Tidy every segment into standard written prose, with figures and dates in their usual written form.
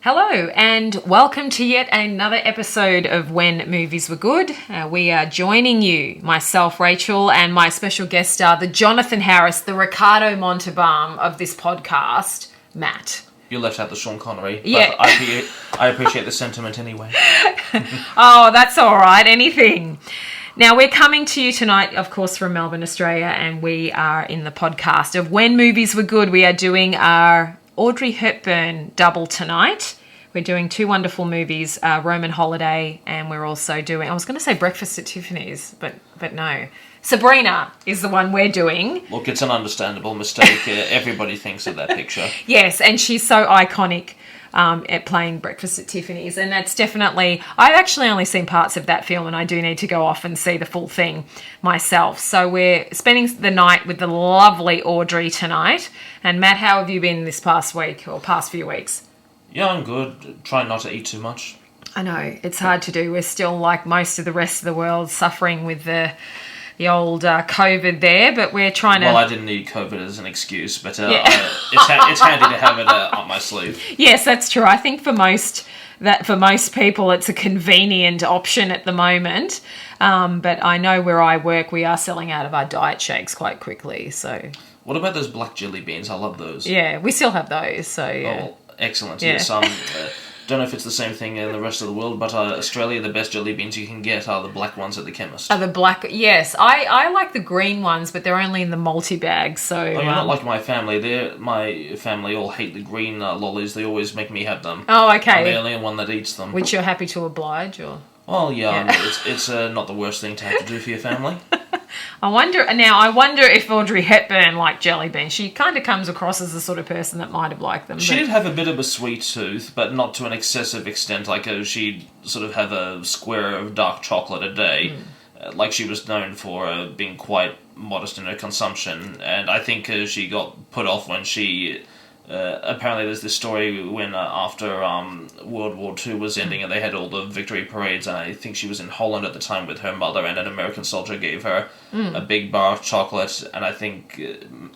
Hello and welcome to yet another episode of When Movies Were Good. We are joining you, myself, Rachel, and my special guest star, the Jonathan Harris, the Ricardo Montalban of this podcast, Matt. You left out the Sean Connery, but yeah. I appreciate the sentiment anyway. Oh, that's all right, anything. Now, we're coming to you tonight, of course, from Melbourne, Australia, and we are in the podcast of When Movies Were Good. We are doing our Audrey Hepburn double tonight. We're doing two wonderful movies, Roman Holiday, and we're also doing, I was going to say Breakfast at Tiffany's, but no. Sabrina is the one we're doing. Look, it's an understandable mistake. Everybody thinks of that picture. Yes, and she's so iconic at playing Breakfast at Tiffany's, and that's definitely, I've actually only seen parts of that film, and I do need to go off and see the full thing myself. So we're spending the night with the lovely Audrey tonight. And Matt, how have you been this past week or past few weeks? Yeah, I'm good. Trying not to eat too much. I know, it's hard to do. We're still, like most of the rest of the world, suffering with the old COVID there, but we're trying to... Well, I didn't need COVID as an excuse, but it's handy to have it up my sleeve. Yes, that's true. I think for most people, it's a convenient option at the moment. But I know where I work, we are selling out of our diet shakes quite quickly. So, what about those black jelly beans? I love those. Yeah, we still have those. So yeah. Oh, excellent. Yeah. Yes. Don't know if it's the same thing in the rest of the world, but Australia, the best jelly beans you can get are the black ones at the chemist. Are the black? Yes, I like the green ones, but they're only in the multi-bag. So you're not like my family. My family all hate the green lollies. They always make me have them. Oh, okay. I'm the only one that eats them. Which you're happy to oblige, or? Well, yeah. It's not the worst thing to have to do for your family. I wonder if Audrey Hepburn liked jelly beans. She kind of comes across as the sort of person that might have liked them. She did have a bit of a sweet tooth, but not to an excessive extent. Like she'd sort of have a square of dark chocolate a day. Like she was known for being quite modest in her consumption. And I think she got put off when she... apparently there's this story when after World War II was ending and they had all the victory parades, and I think she was in Holland at the time with her mother, and an American soldier gave her a big bar of chocolate, and I think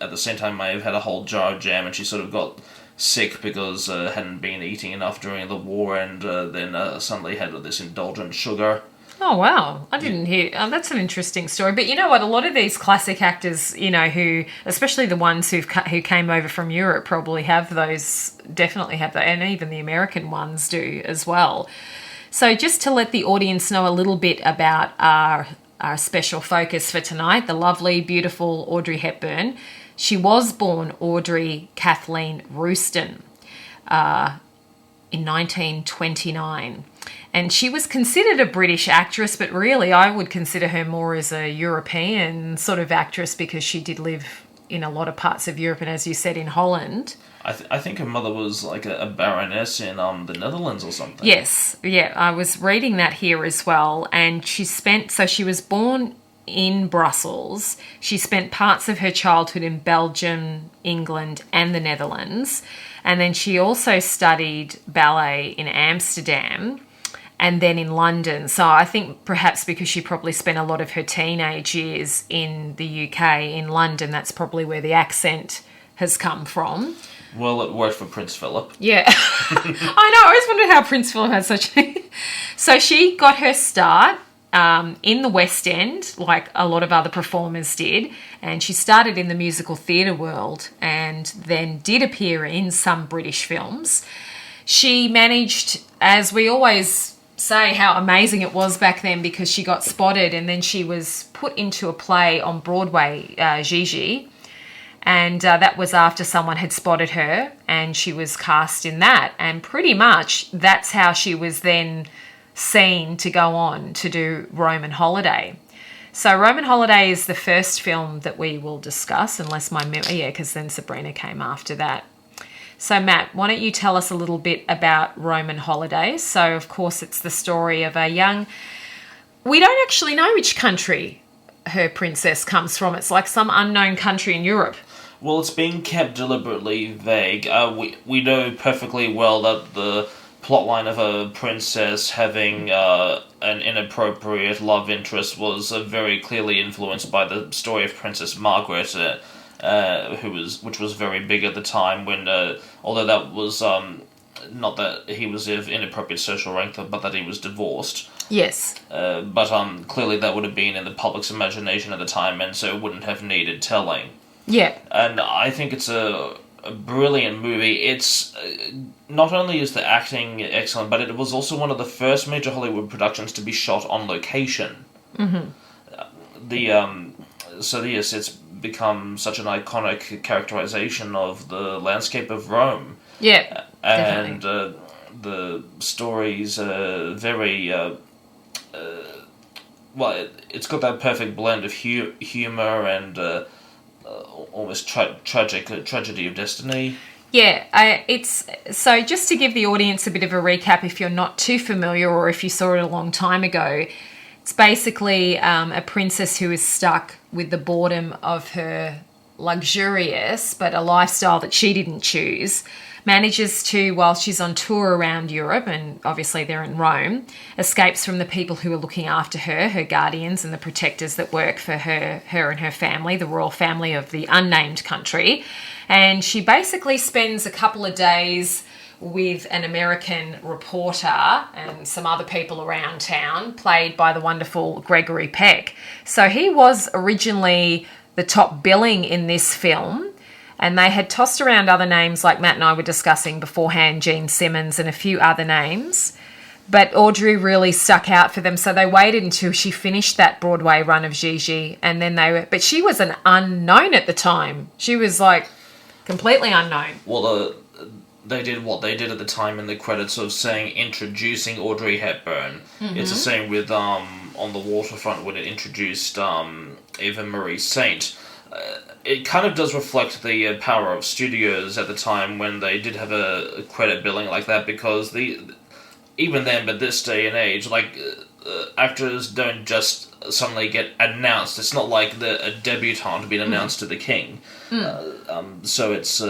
at the same time may have had a whole jar of jam, and she sort of got sick because hadn't been eating enough during the war, and then suddenly had this indulgent sugar. Oh, wow. I didn't hear... that's an interesting story. But you know what? A lot of these classic actors, who... Especially the ones who came over from Europe probably have those... Definitely have that. And even the American ones do as well. So just to let the audience know a little bit about our special focus for tonight, the lovely, beautiful Audrey Hepburn. She was born Audrey Kathleen Roustan in 1929. And she was considered a British actress, but really I would consider her more as a European sort of actress because she did live in a lot of parts of Europe and, as you said, in Holland. I think her mother was like a baroness in the Netherlands or something. Yes, yeah, I was reading that here as well. And she was born in Brussels. She spent parts of her childhood in Belgium, England and the Netherlands. And then she also studied ballet in Amsterdam and then in London. So I think perhaps because she probably spent a lot of her teenage years in the UK, in London, that's probably where the accent has come from. Well, it worked for Prince Philip. Yeah. I know. I always wondered how Prince Philip had such... So she got her start in the West End, like a lot of other performers did, and she started in the musical theatre world and then did appear in some British films. She managed, as we always say, how amazing it was back then because she got spotted and then she was put into a play on Broadway, Gigi, and that was after someone had spotted her and she was cast in that, and pretty much that's how she was then seen to go on to do Roman Holiday. So Roman Holiday is the first film that we will discuss, unless my memory, because then Sabrina came after that. So Matt, why don't you tell us a little bit about Roman Holiday? So of course it's the story of a young... We don't actually know which country her princess comes from. It's like some unknown country in Europe. Well, it's been kept deliberately vague. We know perfectly well that the plotline of a princess having an inappropriate love interest was very clearly influenced by the story of Princess Margaret, which was very big at the time. When although that was not that he was of inappropriate social rank, but that he was divorced. Yes. But clearly that would have been in the public's imagination at the time, and so it wouldn't have needed telling. Yeah. And I think it's a brilliant movie. It's not only is the acting excellent, but it was also one of the first major Hollywood productions to be shot on location. Mm-hmm. Yes, it's become such an iconic characterization of the landscape of Rome. Yeah, and the story's very it's got that perfect blend of humor and almost tragedy of destiny. Yeah, it's so just to give the audience a bit of a recap if you're not too familiar or if you saw it a long time ago, it's basically a princess who is stuck with the boredom of her luxurious but a lifestyle that she didn't choose, manages to, while she's on tour around Europe, and obviously they're in Rome, escapes from the people who are looking after her guardians and the protectors that work for her and her family, the royal family of the unnamed country. And she basically spends a couple of days with an American reporter and some other people around town, played by the wonderful Gregory Peck. So he was originally the top billing in this film, and they had tossed around other names like Matt and I were discussing beforehand, Gene Simmons and a few other names. But Audrey really stuck out for them, so they waited until she finished that Broadway run of Gigi, and then but she was an unknown at the time. She was like completely unknown. Well, they did what they did at the time in the credits of saying introducing Audrey Hepburn. Mm-hmm. It's the same with On the Waterfront when it introduced Eva Marie Saint. It kind of does reflect the power of studios at the time when they did have a credit billing like that, because even then, but this day and age, actors don't just suddenly get announced. It's not like a debutante being announced to the king. So it's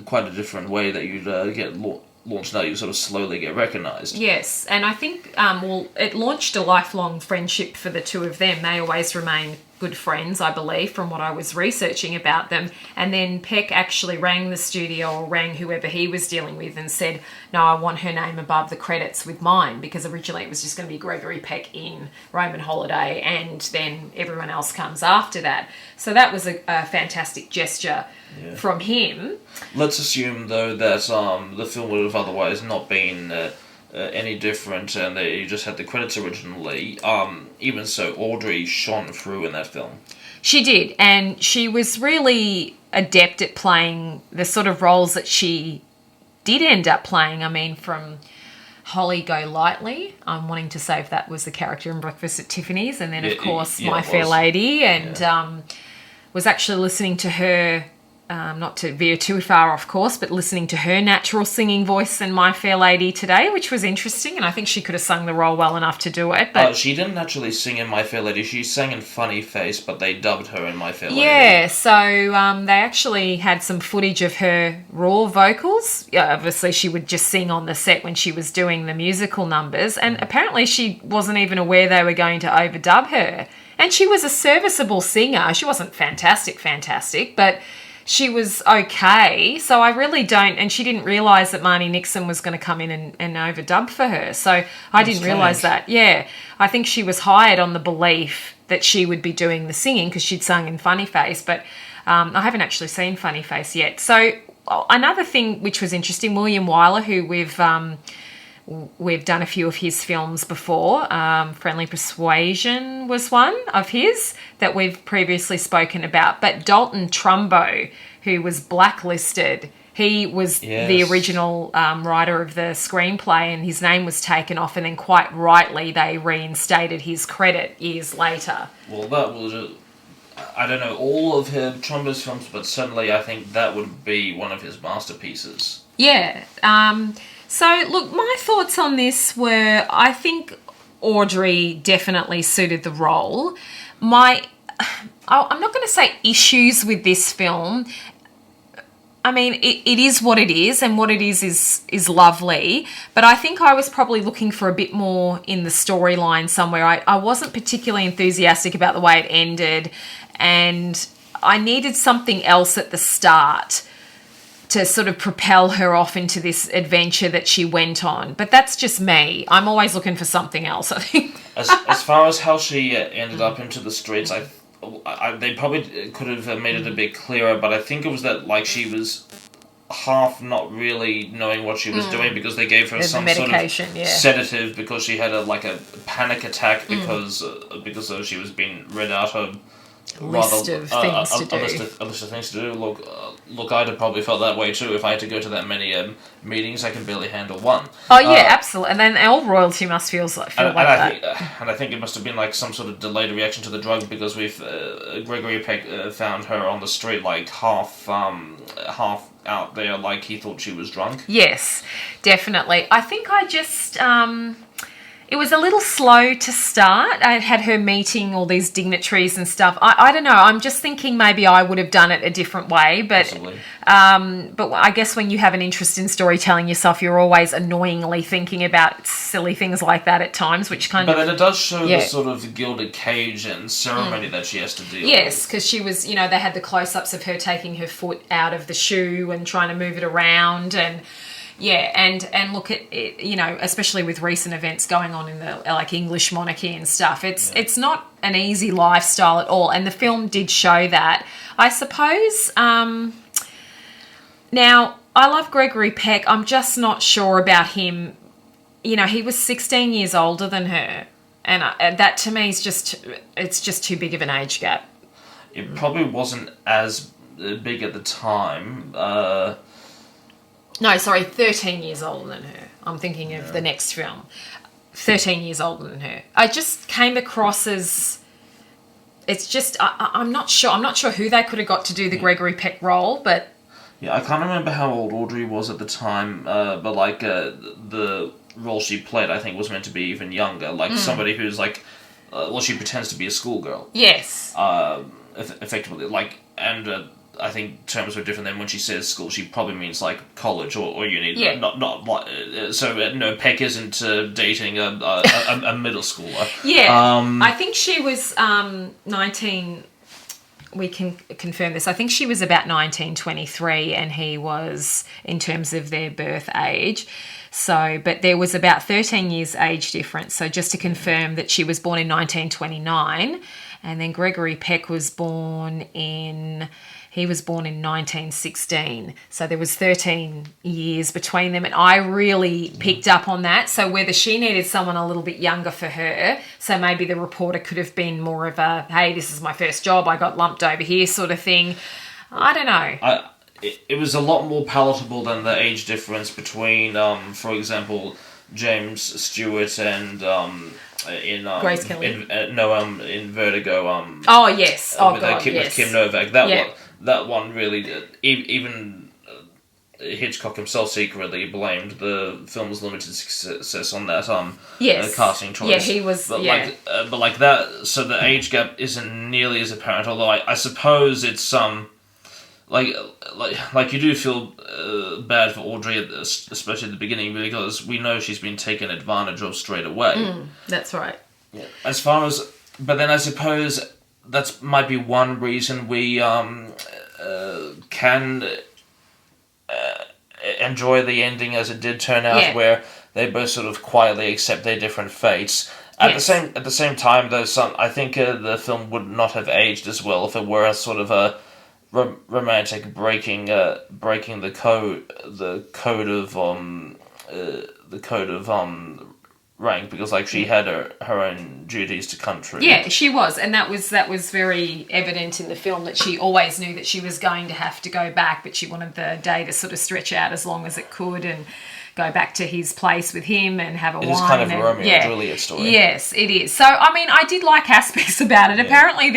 quite a different way that you'd get launched now. You sort of slowly get recognised. Yes, and I think it launched a lifelong friendship for the two of them. They always remain good friends, I believe, from what I was researching about them. And then Peck actually rang the studio or rang whoever he was dealing with and said, no, I want her name above the credits with mine, because originally it was just going to be Gregory Peck in Roman Holiday and then everyone else comes after that. So that was a fantastic gesture from him. Let's assume, though, that the film would have otherwise not been any different, and that you just had the credits originally. Even so, Audrey shone through in that film. She did, and she was really adept at playing the sort of roles that she did end up playing. I mean, from Holly Golightly, I'm wanting to say if that was the character in Breakfast at Tiffany's, and then, of course, My Fair Lady, and was actually listening to her, not to veer too far off course, but listening to her natural singing voice in My Fair Lady today, which was interesting, and I think she could have sung the role well enough to do it. But she didn't actually sing in My Fair Lady. She sang in Funny Face, but they dubbed her in My Fair Lady. Yeah, so they actually had some footage of her raw vocals. Yeah, obviously she would just sing on the set when she was doing the musical numbers, and apparently she wasn't even aware they were going to overdub her. And she was a serviceable singer. She wasn't fantastic, but she was okay. So I really don't, and she didn't realise that Marnie Nixon was going to come in and overdub for her. So I didn't realise that. Yeah, I think she was hired on the belief that she would be doing the singing because she'd sung in Funny Face, but I haven't actually seen Funny Face yet. So another thing which was interesting, William Wyler, who we've done a few of his films before. Friendly Persuasion was one of his that we've previously spoken about. But Dalton Trumbo, who was blacklisted, he was the original writer of the screenplay, and his name was taken off, and then quite rightly they reinstated his credit years later. Well, that was I don't know all of Trumbo's films, but certainly I think that would be one of his masterpieces. Yeah. So, look, my thoughts on this were, I think Audrey definitely suited the role. I'm not going to say issues with this film. I mean, it is what it is, and what it is lovely. But I think I was probably looking for a bit more in the storyline somewhere. I wasn't particularly enthusiastic about the way it ended, and I needed something else at the start to sort of propel her off into this adventure that she went on. But that's just me. I'm always looking for something else, I think. As far as how she ended up into the streets, they probably could have made it a bit clearer, but I think it was that, like, she was half not really knowing what she was doing because they gave her some sort of sedative because she had a panic attack because she was being read out a list of things to do. A list of things to do. Look, I'd have probably felt that way too if I had to go to that many meetings. I can barely handle one. Oh yeah, absolutely. And then all royalty must feel like that. I think it must have been like some sort of delayed reaction to the drug because we've Gregory Peck found her on the street like half out there, like he thought she was drunk. Yes, definitely. I think I just it was a little slow to start. I had her meeting all these dignitaries and stuff. I don't know. I'm just thinking maybe I would have done it a different way. But I guess when you have an interest in storytelling yourself, you're always annoyingly thinking about silly things like that at times, which kind of... But then it does show the sort of gilded cage and ceremony that she has to deal with. Yes, because she was, they had the close-ups of her taking her foot out of the shoe and trying to move it around and... Yeah, and look at it, especially with recent events going on in the English monarchy and stuff. It's not an easy lifestyle at all, and the film did show that. I suppose. Now I love Gregory Peck. I'm just not sure about him. He was 16 years older than her, and that to me is just too big of an age gap. It probably wasn't as big at the time. No, sorry, 13 years older than her. I'm thinking of the next film. 13 years older than her. I just came across as... It's just... I'm not sure. I'm not sure who they could have got to do the Gregory Peck role, but... Yeah, I can't remember how old Audrey was at the time, but the role she played, I think, was meant to be even younger. Somebody who's she pretends to be a schoolgirl. Yes. Effectively, I think terms were different than when she says school. She probably means college or uni. Yeah. No, Peck isn't dating a middle schooler. Yeah. I think she was 19. We can confirm this. I think she was about 1923, and he was in terms of their birth age. So, but there was about 13 years age difference. So just to confirm that she was born in 1929, and then Gregory Peck was born in... He was born in 1916, so there was 13 years between them, and I really picked up on that. So whether she needed someone a little bit younger for her, so maybe the reporter could have been more of a, hey, this is my first job, I got lumped over here sort of thing. I don't know. It was a lot more palatable than the age difference between, for example, James Stewart and... Grace Kelly. In Vertigo. Oh yes. Oh God. With Kim Novak. That one really. Even Hitchcock himself secretly blamed the film's limited success on that. Casting choice. Yeah, he was. But that. So the age gap isn't nearly as apparent. Although I suppose it's like you do feel bad for Audrey, especially at the beginning, because we know she's been taken advantage of straight away. That's right. Yeah. But then I suppose that might be one reason we can enjoy the ending as it did turn out, where they both sort of quietly accept their different fates. At the same time, though, I think the film would not have aged as well if it were a sort of a romantic breaking the code of rank, because she had her own duties to country. Yeah, she was, and that was very evident in the film, that she always knew that she was going to have to go back, but she wanted the day to sort of stretch out as long as it could and go back to his place with him and have a wine. It is kind of a Romeo and Juliet story. Yes, it is. So, I mean, I did like aspects about it. Yeah. Apparently,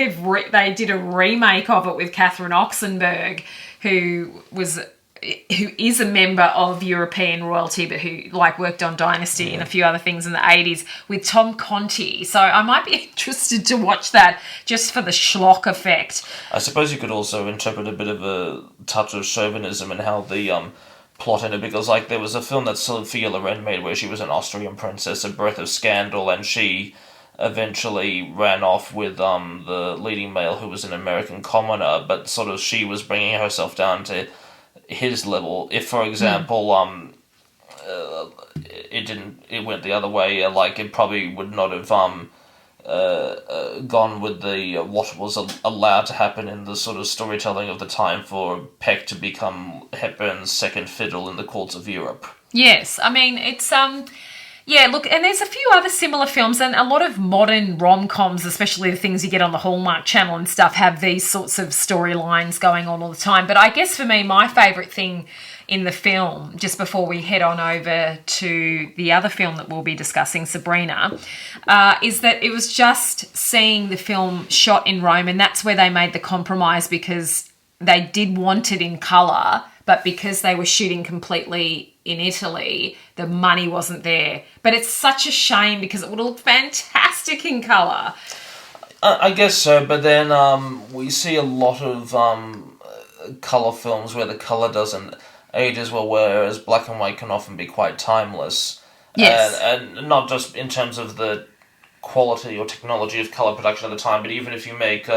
they did a remake of it with Catherine Oxenberg, who was who is a member of European royalty, but who like worked on Dynasty and a few other things in the 80s with Tom Conti. So I might be interested to watch that just for the schlock effect. I suppose you could also interpret a bit of a touch of chauvinism in how the plot ended, because like there was a film that Sophia Loren made where she was an Austrian princess, A Birth of Scandal, and she eventually ran off with the leading male who was an American commoner, but sort of she was bringing herself down to his level. If, for example, it went the other way, like it probably would not have gone with the what was allowed to happen in the sort of storytelling of the time for Peck to become Hepburn's second fiddle in the courts of Europe. Yes, I mean, it's yeah, look, and there's a few other similar films, and a lot of modern rom-coms, especially the things you get on the Hallmark Channel and stuff, have these sorts of storylines going on all the time. But I guess for me, my favourite thing in the film, just before we head on over to the other film that we'll be discussing, Sabrina, is that it was just seeing the film shot in Rome, and that's where they made the compromise, because they did want it in colour, but because they were shooting completely in Italy, the money wasn't there. But it's such a shame because it would look fantastic in colour. I guess so, but then we see a lot of colour films where the colour doesn't age as well, whereas black and white can often be quite timeless. Yes. And not just in terms of the quality or technology of colour production at the time, but even if you make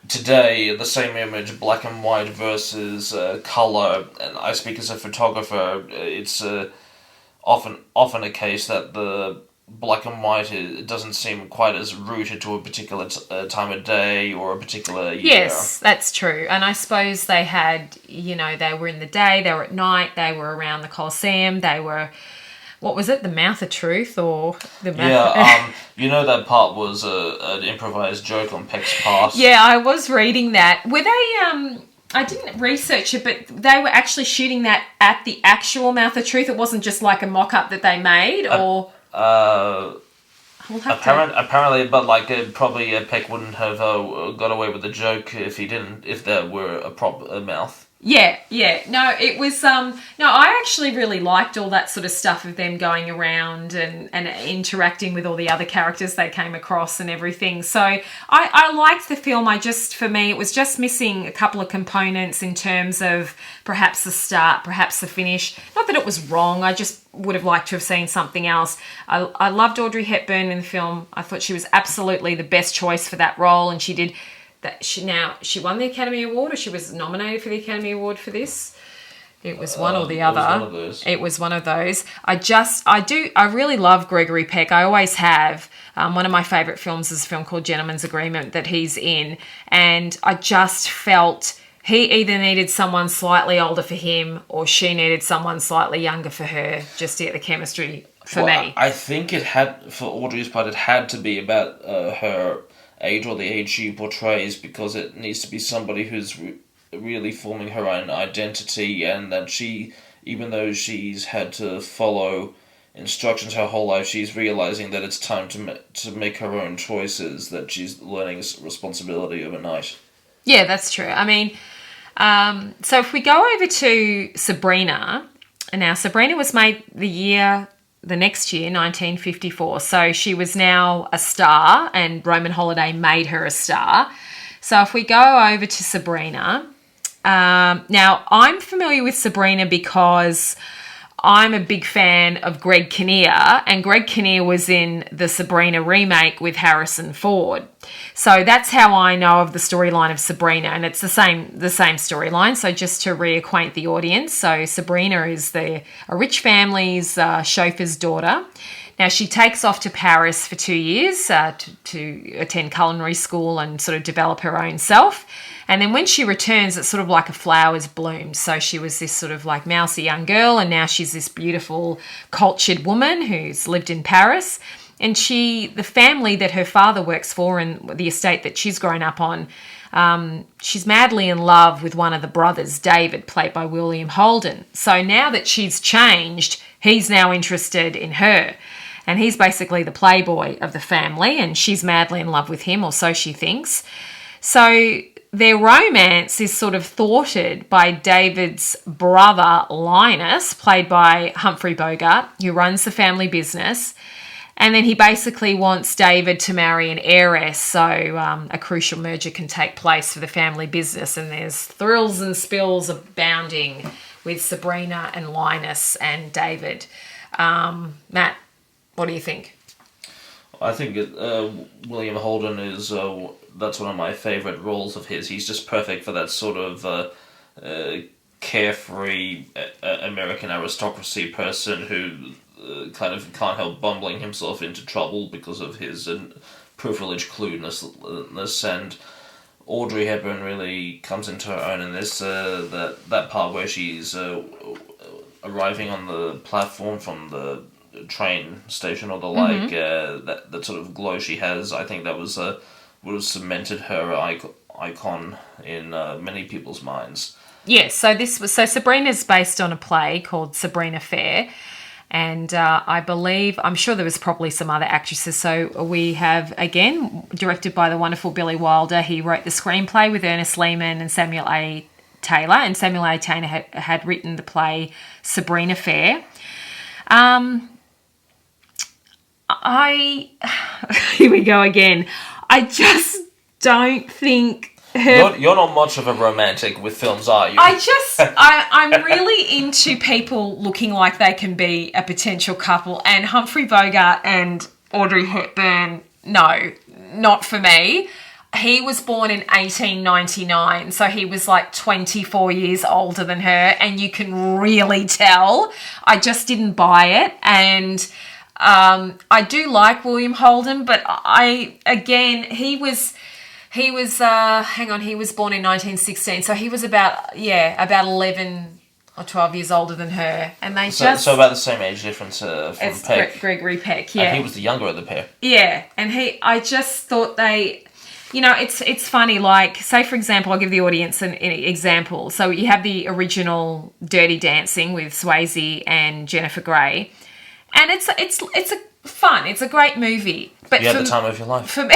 today the same image, black and white versus colour, and I speak as a photographer, it's often a case that the black and white it doesn't seem quite as rooted to a particular time of day or a particular year. Yes, that's true. And I suppose they had, they were in the day, they were at night, they were around the Colosseum, they were, what was it, the Mouth of Truth or the Mouth? Yeah, that part was an improvised joke on Peck's part. Yeah, I was reading that. Were they, I didn't research it, but they were actually shooting that at the actual Mouth of Truth? It wasn't just like a mock-up that they made, or... apparently, but like probably Peck wouldn't have got away with the joke if there were a proper mouth. Yeah. No, it was, no, I actually really liked all that sort of stuff of them going around and interacting with all the other characters they came across and everything. So I liked the film. For me, it was just missing a couple of components in terms of perhaps the start, perhaps the finish. Not that it was wrong. I just would have liked to have seen something else. I loved Audrey Hepburn in the film. I thought she was absolutely the best choice for that role, and she did... She won the Academy Award, or she was nominated for the Academy Award for this. It was one or the other. It was one of those. I really love Gregory Peck. I always have. One of my favourite films is a film called Gentleman's Agreement that he's in, and I just felt he either needed someone slightly older for him or she needed someone slightly younger for her just to get the chemistry for me. I think it had, for Audrey's part, it had to be about her age or the age she portrays, because it needs to be somebody who's really forming her own identity, and that she, even though she's had to follow instructions her whole life, she's realizing that it's time to make her own choices, that she's learning responsibility overnight. Yeah, that's true. I mean, so if we go over to Sabrina, and now Sabrina was made the next year, 1954. So she was now a star, and Roman Holiday made her a star. So if we go over to Sabrina, now I'm familiar with Sabrina because I'm a big fan of Greg Kinnear, and Greg Kinnear was in the Sabrina remake with Harrison Ford. So that's how I know of the storyline of Sabrina, and it's the same storyline. So just to reacquaint the audience, so Sabrina is a rich family's chauffeur's daughter. Now, she takes off to Paris for 2 years to attend culinary school and sort of develop her own self. And then when she returns, it's sort of like a flower's bloom. So she was this sort of like mousy young girl, and now she's this beautiful, cultured woman who's lived in Paris. And the family that her father works for and the estate that she's grown up on, she's madly in love with one of the brothers, David, played by William Holden. So now that she's changed, he's now interested in her. And he's basically the playboy of the family, and she's madly in love with him, or so she thinks. So their romance is sort of thwarted by David's brother, Linus, played by Humphrey Bogart, who runs the family business. And then he basically wants David to marry an heiress so a crucial merger can take place for the family business. And there's thrills and spills abounding with Sabrina and Linus and David. Matt, what do you think? I think William Holden is... that's one of my favourite roles of his. He's just perfect for that sort of carefree American aristocracy person who kind of can't help bumbling himself into trouble because of his privileged cluelessness. And Audrey Hepburn really comes into her own in this. That part where she's arriving on the platform from the train station or the like, that sort of glow she has, I think that would have cemented her icon in many people's minds. Yes, so Sabrina's based on a play called Sabrina Fair, and I'm sure there was probably some other actresses. So we have, again, directed by the wonderful Billy Wilder. He wrote the screenplay with Ernest Lehman and Samuel A. Taylor, and Samuel A. Taylor had written the play Sabrina Fair. Here we go again. I just don't think you're not much of a romantic with films, are you? I'm really into people looking like they can be a potential couple, and Humphrey Bogart and Audrey Hepburn, no, not for me. He was born in 1899, so he was like 24 years older than her, and you can really tell. I just didn't buy it, and I do like William Holden, but he was born in 1916, so he was about 11 or 12 years older than her, and so about the same age difference from Peck. Gregory Peck, yeah. And he was the younger of the pair. Yeah, and I just thought they... it's funny, like, say, for example, I'll give the audience an example. So you have the original Dirty Dancing with Swayze and Jennifer Grey, and it's a great movie. But you had the time of your life. For me...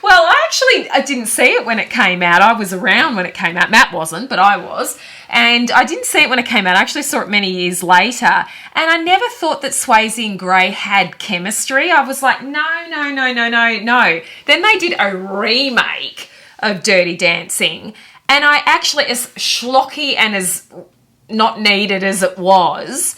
Well, I didn't see it when it came out. I was around when it came out. Matt wasn't, but I was. And I didn't see it when it came out. I actually saw it many years later. And I never thought that Swayze and Grey had chemistry. I was like, no. Then they did a remake of Dirty Dancing. And I actually, as schlocky and as not needed as it was,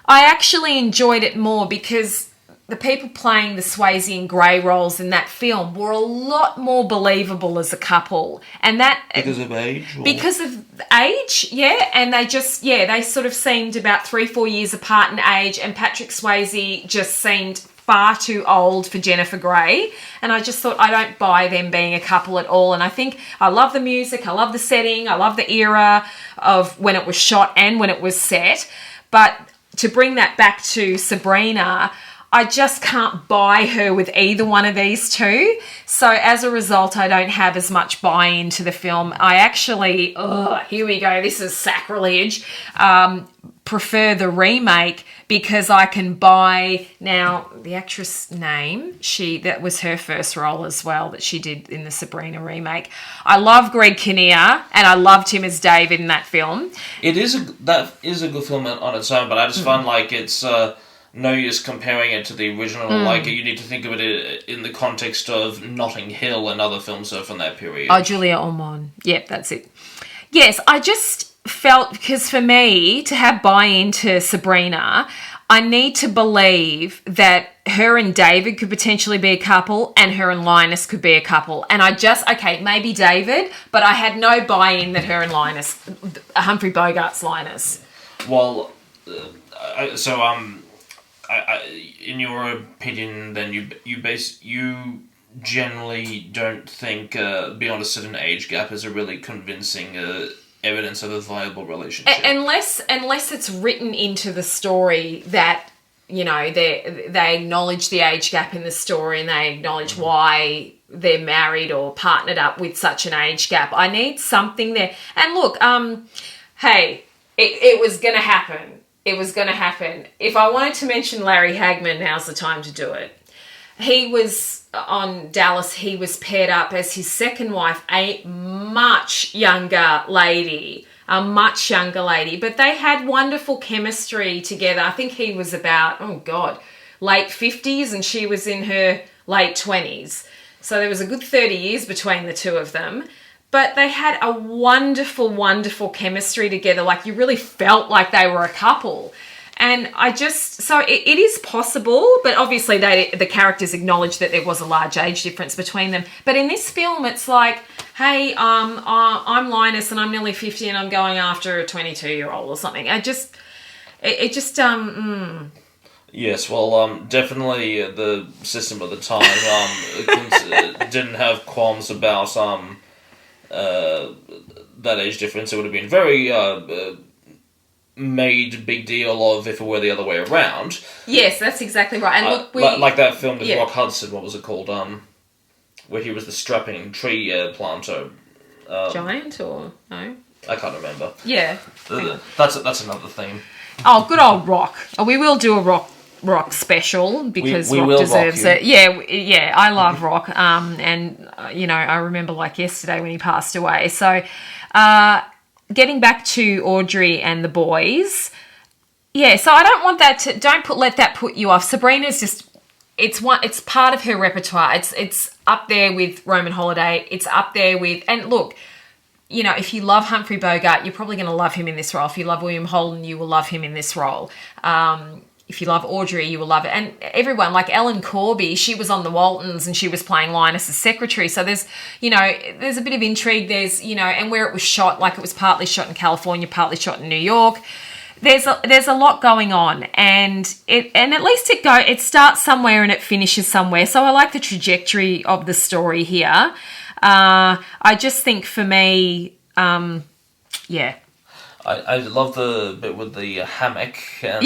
I actually enjoyed it more because the people playing the Swayze and Grey roles in that film were a lot more believable as a couple. And that... Because of age? Or? Because of age, yeah. And they they sort of seemed about 3-4 years apart in age, and Patrick Swayze just seemed far too old for Jennifer Grey. And I just thought, I don't buy them being a couple at all. And I think I love the music, I love the setting, I love the era of when it was shot and when it was set. But to bring that back to Sabrina... I just can't buy her with either one of these two. So as a result, I don't have as much buy-in to the film. I actually, here we go, this is sacrilege, prefer the remake because I can buy, now the actress name, that was her first role as well that she did in the Sabrina remake. I love Greg Kinnear and I loved him as David in that film. That is a good film on its own, but I just find like it's... no use comparing it to the original. Like, you need to think of it in the context of Notting Hill and other films from that period. Oh, Julia Ormond. Yep, that's it. Yes, I just felt, because for me, to have buy-in to Sabrina, I need to believe that her and David could potentially be a couple and her and Linus could be a couple. And maybe David, but I had no buy-in that her and Linus, Humphrey Bogart's Linus. Well, in your opinion, then you generally don't think beyond a certain age gap is a really convincing evidence of a viable relationship, unless it's written into the story that they acknowledge the age gap in the story and they acknowledge why they're married or partnered up with such an age gap. I need something there. And look, hey, it was going to happen. It was going to happen. If I wanted to mention Larry Hagman, now's the time to do it. He was on Dallas, he was paired up as his second wife, a much younger lady. But they had wonderful chemistry together. I think he was about, late 50s and she was in her late 20s. So there was a good 30 years between the two of them. But they had a wonderful, wonderful chemistry together. Like, you really felt like they were a couple. And it is possible, but obviously the characters acknowledged that there was a large age difference between them. But in this film, it's like, hey, I'm Linus and I'm nearly 50 and I'm going after a 22-year-old or something. Yes, well, definitely the system at the time didn't have qualms about that age difference. It would have been very made big deal of if it were the other way around. Yes, that's exactly right. And look, like that film with Rock Hudson, what was it called? Where he was the strapping tree planter. Giant or no? I can't remember. Yeah. That's another thing. Oh, good old Rock. Oh, we will do a Rock special because we Rock deserves rock it. Yeah, I love Rock. And I remember like yesterday when he passed away. So, getting back to Audrey and the boys. Yeah, so I don't want that to let that put you off. Sabrina's just it's part of her repertoire. It's up there with Roman Holiday. It's up there with, and look, if you love Humphrey Bogart, you're probably going to love him in this role. If you love William Holden, you will love him in this role. If you love Audrey, you will love it. And everyone, like Ellen Corby, she was on the Waltons and she was playing Linus's secretary. So there's a bit of intrigue. There's, and where it was shot, like it was partly shot in California, partly shot in New York. There's a lot going on, and at least it starts somewhere and it finishes somewhere. So I like the trajectory of the story here. I just think for me, I love the bit with the hammock and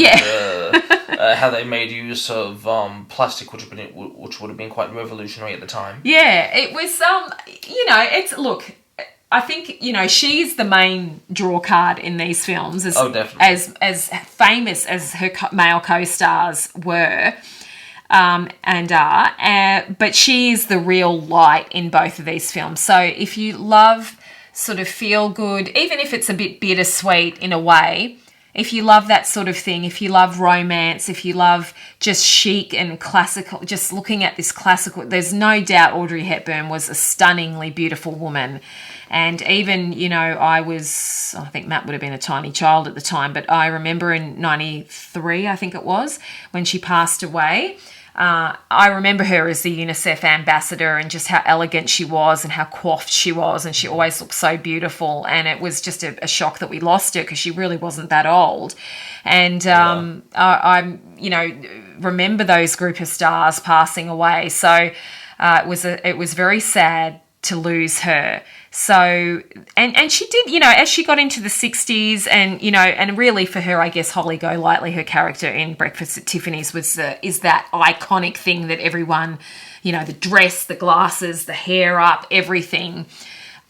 how they made use of plastic, which would have been quite revolutionary at the time. Yeah, it was. I think she's the main draw card in these films. Definitely. As famous as her male co-stars were. And are, but she is the real light in both of these films. So if you love sort of feel good, even if it's a bit bittersweet in a way, if you love that sort of thing, if you love romance, if you love just chic and classical, just looking at this classical, there's no doubt Audrey Hepburn was a stunningly beautiful woman. And even, I think Matt would have been a tiny child at the time, but I remember in 93, I think it was, when she passed away, I remember her as the UNICEF ambassador and just how elegant she was and how coiffed she was, and she always looked so beautiful, and it was just a shock that we lost her because she really wasn't that old. And I remember those group of stars passing away, so it was very sad to lose her. So, and she did, as she got into the 60s and really for her, I guess, Holly Golightly, her character in Breakfast at Tiffany's is that iconic thing that everyone, the dress, the glasses, the hair up, everything.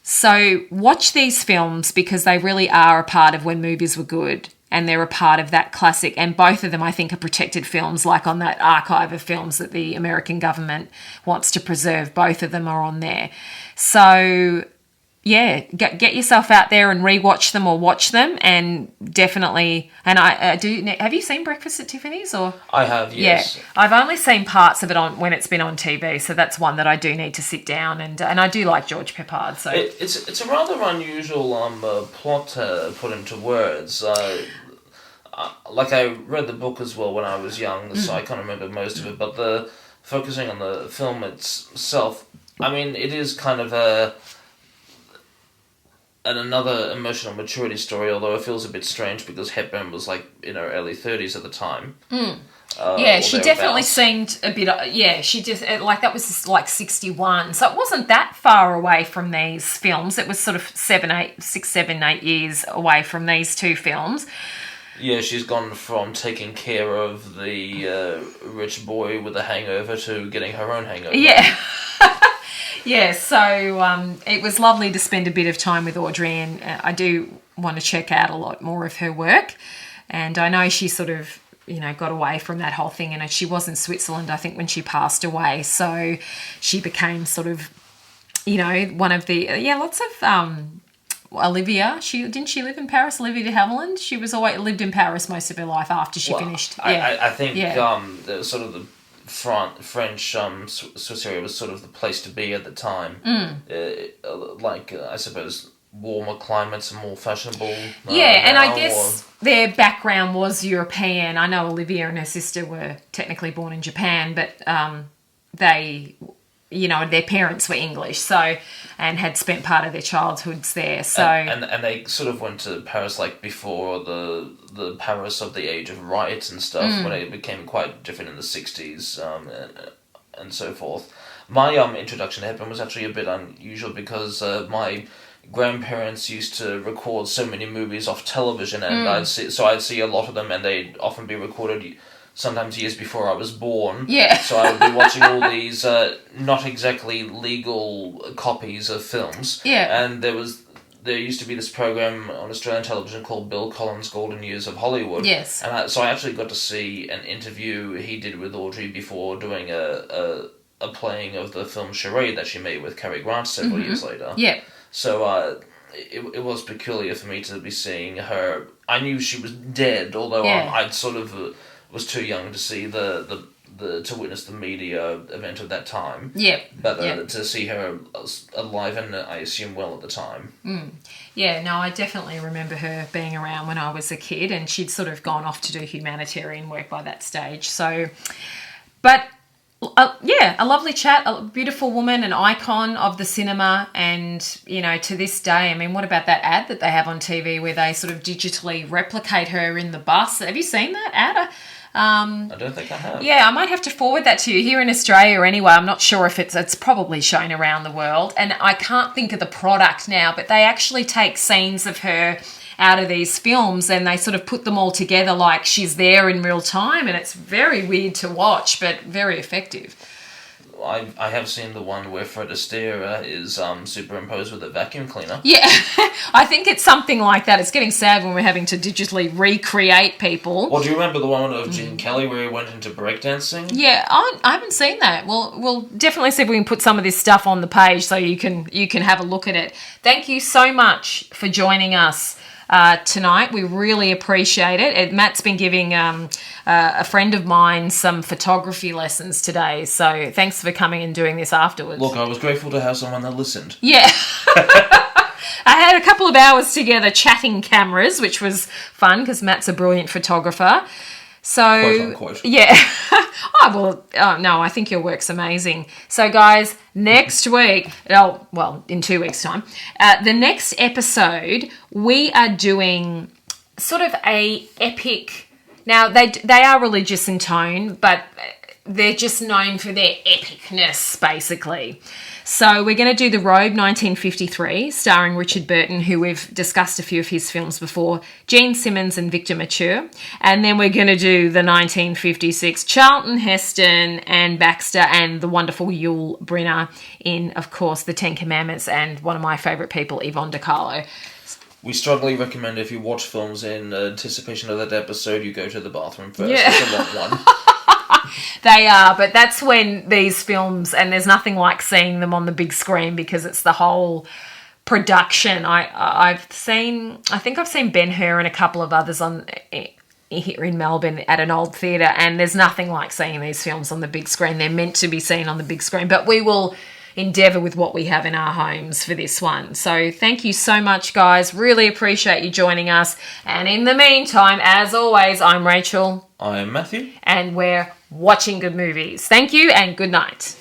So watch these films because they really are a part of when movies were good, and they're a part of that classic. And both of them, I think, are protected films, like on that archive of films that the American government wants to preserve. Both of them are on there. So, yeah, get yourself out there and rewatch them or watch them, and definitely. And I do. Have you seen Breakfast at Tiffany's? Or I have, yes. Yeah, I've only seen parts of it when it's been on TV, so that's one that I do need to sit down and I do like George Peppard. So it's a rather unusual plot to put into words. Like I read the book as well when I was young, so I can't remember most of it. But focusing on the film itself, I mean, it is kind of another emotional maturity story, although it feels a bit strange because Hepburn was like in her early 30s at the time. She definitely seemed a bit. She just that was like 61, so it wasn't that far away from these films. It was sort of 6, 7, 8 years away from these two films. Yeah, she's gone from taking care of the rich boy with a hangover to getting her own hangover. Yeah. Yeah, so it was lovely to spend a bit of time with Audrey, and I do want to check out a lot more of her work. And I know she sort of got away from that whole thing. And she was in Switzerland, I think, when she passed away. So she became sort of, one of the, lots of, Olivia, didn't she live in Paris? Olivia de Havilland? She was always lived in Paris most of her life after she finished. Yeah. I think the sort of the French Swiss area was sort of the place to be at the time. I suppose warmer climates and more fashionable. And I guess their background was European. I know Olivia and her sister were technically born in Japan, but they, their parents were English, and had spent part of their childhoods there. So and they sort of went to Paris like before the Paris of the age of riots and stuff, when it became quite different in the 60s and so forth. My introduction to Hepburn was actually a bit unusual because my grandparents used to record so many movies off television, and I'd see a lot of them, and they'd often be recorded sometimes years before I was born. Yeah. So I would be watching all these not exactly legal copies of films. Yeah. And there used to be this program on Australian television called Bill Collins' Golden Years of Hollywood. Yes. And so I actually got to see an interview he did with Audrey before doing a playing of the film Charade that she made with Cary Grant several years later. Yeah. So it was peculiar for me to be seeing her. I knew she was dead, although I'd sort of was too young to see to witness the media event of that time. Yeah. But to see her alive and I assume well at the time. Yeah, no, I definitely remember her being around when I was a kid, and she'd sort of gone off to do humanitarian work by that stage. So, but a lovely chat, a beautiful woman, an icon of the cinema, and, to this day, I mean, what about that ad that they have on TV where they sort of digitally replicate her in the bus? Have you seen that ad? I don't think I have. Yeah, I might have to forward that to you here in Australia or anywhere. I'm not sure if it's probably shown around the world. And I can't think of the product now, but they actually take scenes of her out of these films and they sort of put them all together like she's there in real time, and it's very weird to watch, but very effective. I have seen the one where Fred Astaire is superimposed with a vacuum cleaner. Yeah, I think it's something like that. It's getting sad when we're having to digitally recreate people. Well, do you remember the one of Gene Kelly where he went into breakdancing? Yeah, I haven't seen that. We'll definitely see if we can put some of this stuff on the page so you can have a look at it. Thank you so much for joining us tonight. We really appreciate it. Matt's been giving a friend of mine some photography lessons today, so thanks for coming and doing this afterwards. Look, I was grateful to have someone that listened. Yeah. I had a couple of hours together chatting cameras, which was fun because Matt's a brilliant photographer. So, quote unquote. Yeah. No, I think your work's amazing. So, guys, next week, in 2 weeks' time, the next episode, we are doing sort of a epic. Now, they are religious in tone, but they're just known for their epicness, basically. So we're going to do The Robe 1953, starring Richard Burton, who we've discussed a few of his films before, Gene Simmons and Victor Mature. And then we're going to do the 1956 Charlton Heston and Baxter and the wonderful Yul Brynner in, of course, The Ten Commandments, and one of my favourite people, Yvonne De Carlo. We strongly recommend if you watch films in anticipation of that episode, you go to the bathroom first. Yeah. It's a long one. They are, but that's when these films, and there's nothing like seeing them on the big screen because it's the whole production. I think I've seen Ben-Hur and a couple of others here in Melbourne at an old theatre, and there's nothing like seeing these films on the big screen. They're meant to be seen on the big screen, but we will endeavour with what we have in our homes for this one. So thank you so much, guys. Really appreciate you joining us. And in the meantime, as always, I'm Rachel. I'm Matthew. And we're watching good movies. Thank you and good night.